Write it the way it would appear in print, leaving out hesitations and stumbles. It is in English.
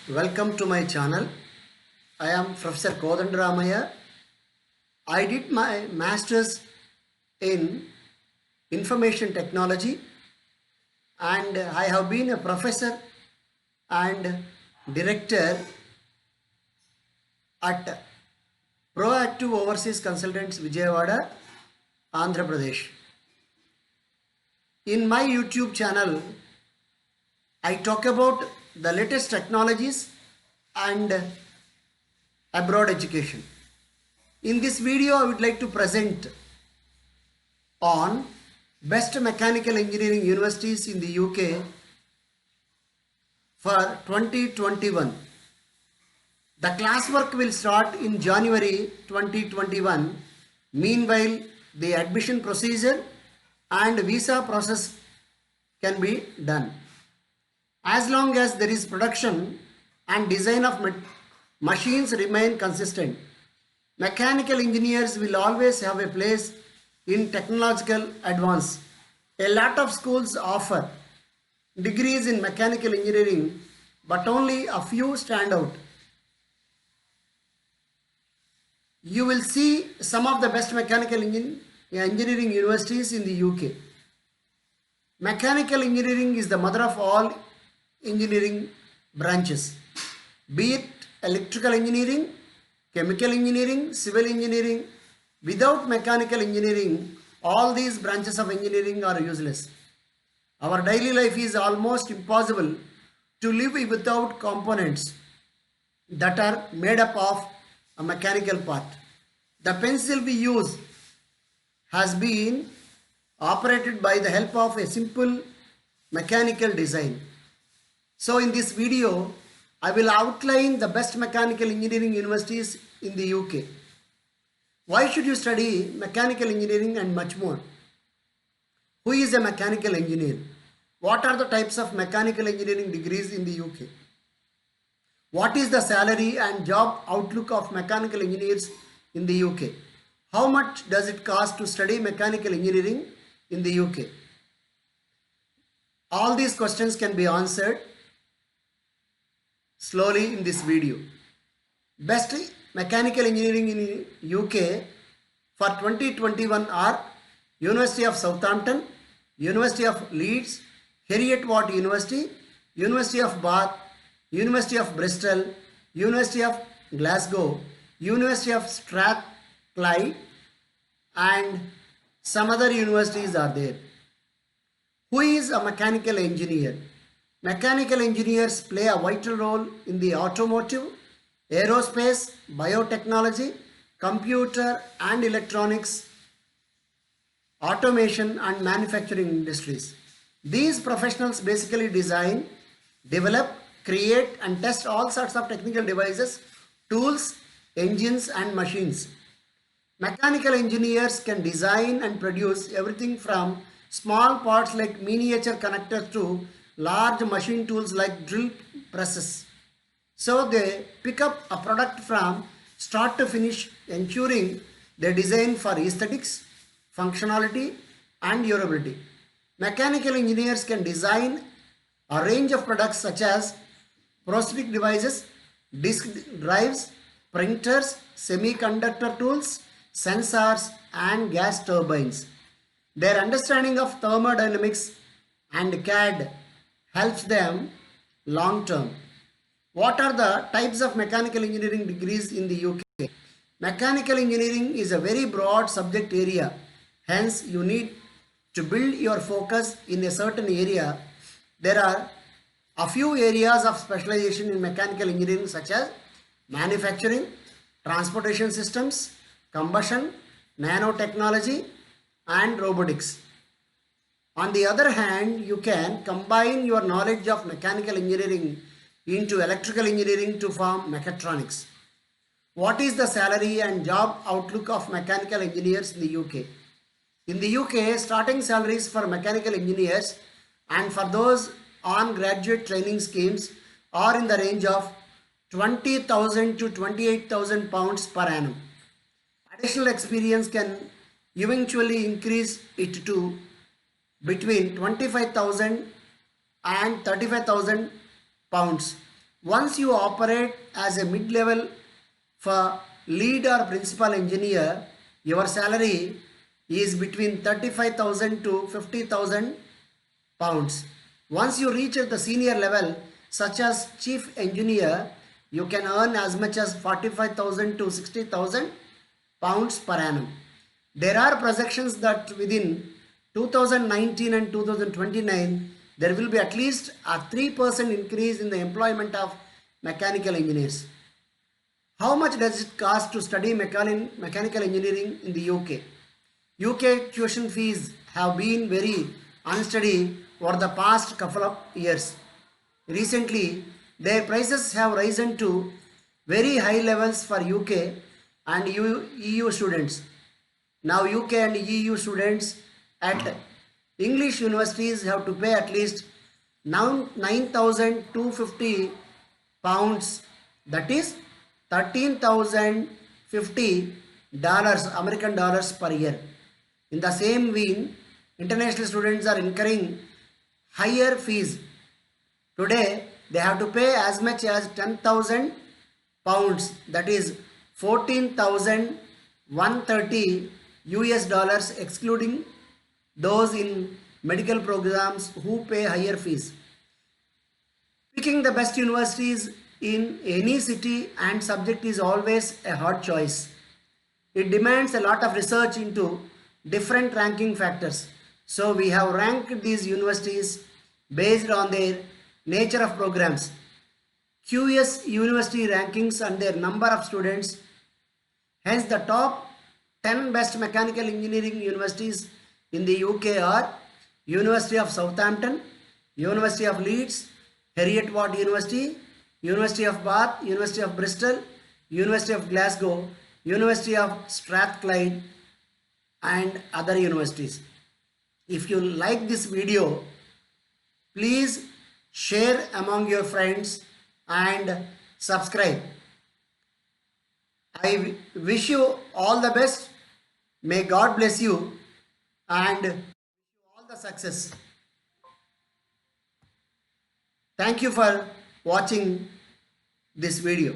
Welcome to my channel. I am Professor Kodandaramaya. I did my masters in information technology and I have been a professor and director at Proactive Overseas Consultants Vijayawada, Andhra Pradesh. In my YouTube channel, I talk about the latest technologies and abroad education. In this video, I would like to present on best mechanical engineering universities in the UK for 2021. The classwork will start in January 2021. Meanwhile, the admission procedure and visa process can be done. As long as there is production and design of machines remain consistent, mechanical engineers will always have a place in technological advance. A lot of schools offer degrees in mechanical engineering, but only a few stand out. You will see some of the best mechanical engineering universities in the UK. Mechanical engineering is the mother of all engineering branches, be it electrical engineering, chemical engineering, civil engineering. Without mechanical engineering, all these branches of engineering are useless. Our daily life is almost impossible to live without components that are made up of a mechanical part. The pencil we use has been operated by the help of a simple mechanical design. So in this video, I will outline the best mechanical engineering universities in the UK. Why should you study mechanical engineering and much more? Who is a mechanical engineer? What are the types of mechanical engineering degrees in the UK? What is the salary and job outlook of mechanical engineers in the UK? How much does it cost to study mechanical engineering in the UK? All these questions can be answered slowly in this video. Best mechanical engineering in UK for 2021 are University of Southampton, University of Leeds, Heriot-Watt University, University of Bath, University of Bristol, University of Glasgow, University of Strathclyde, and some other universities are there. Who is a mechanical engineer? Mechanical engineers play a vital role in the automotive, aerospace, biotechnology, computer and electronics, automation and manufacturing industries. These professionals basically design, develop, create and test all sorts of technical devices, tools, engines and machines. Mechanical engineers can design and produce everything from small parts like miniature connectors to large machine tools like drill presses. So they pick up a product from start to finish, ensuring they design for aesthetics, functionality and durability. Mechanical engineers can design a range of products such as prosthetic devices, disk drives, printers, semiconductor tools, sensors and gas turbines. Their understanding of thermodynamics and CAD helps them long term. What are the types of mechanical engineering degrees in the UK? Mechanical engineering is a very broad subject area. Hence, you need to build your focus in a certain area. There are a few areas of specialization in mechanical engineering such as manufacturing, transportation systems, combustion, nanotechnology and robotics. On the other hand, you can combine your knowledge of mechanical engineering into electrical engineering to form mechatronics. What is the salary and job outlook of mechanical engineers in the UK? In the UK, starting salaries for mechanical engineers and for those on graduate training schemes are in the range of 20,000 to 28,000 pounds per annum. Additional experience can eventually increase it to between 25,000 and 35,000 pounds. Once you operate as a mid-level for lead or principal engineer, your salary is between 35,000 to 50,000 pounds. Once you reach at the senior level, such as chief engineer, you can earn as much as 45,000 to 60,000 pounds per annum. There are projections that within 2019 and 2029, there will be at least a 3% increase in the employment of mechanical engineers. How much does it cost to study mechanical engineering in the UK? UK tuition fees have been very unsteady over the past couple of years. Recently, their prices have risen to very high levels for UK and EU students. Now UK and EU students at English universities have to pay at least now 9,250 pounds, that is $13,050 American dollars per year. In the same vein, international students are incurring higher fees. Today, they have to pay as much as 10,000 pounds, that is 14,130 US dollars, excluding those in medical programs who pay higher fees. Picking the best universities in any city and subject is always a hard choice. It demands a lot of research into different ranking factors. So we have ranked these universities based on their nature of programs. QS university rankings and their number of students. Hence the top 10 best mechanical engineering universities in the UK are University of Southampton, University of Leeds, Heriot-Watt University, University of Bath, University of Bristol, University of Glasgow, University of Strathclyde and other universities. If you like this video, please share among your friends and subscribe. I wish you all the best. May God bless you and wish you all the success. Thank you for watching this video.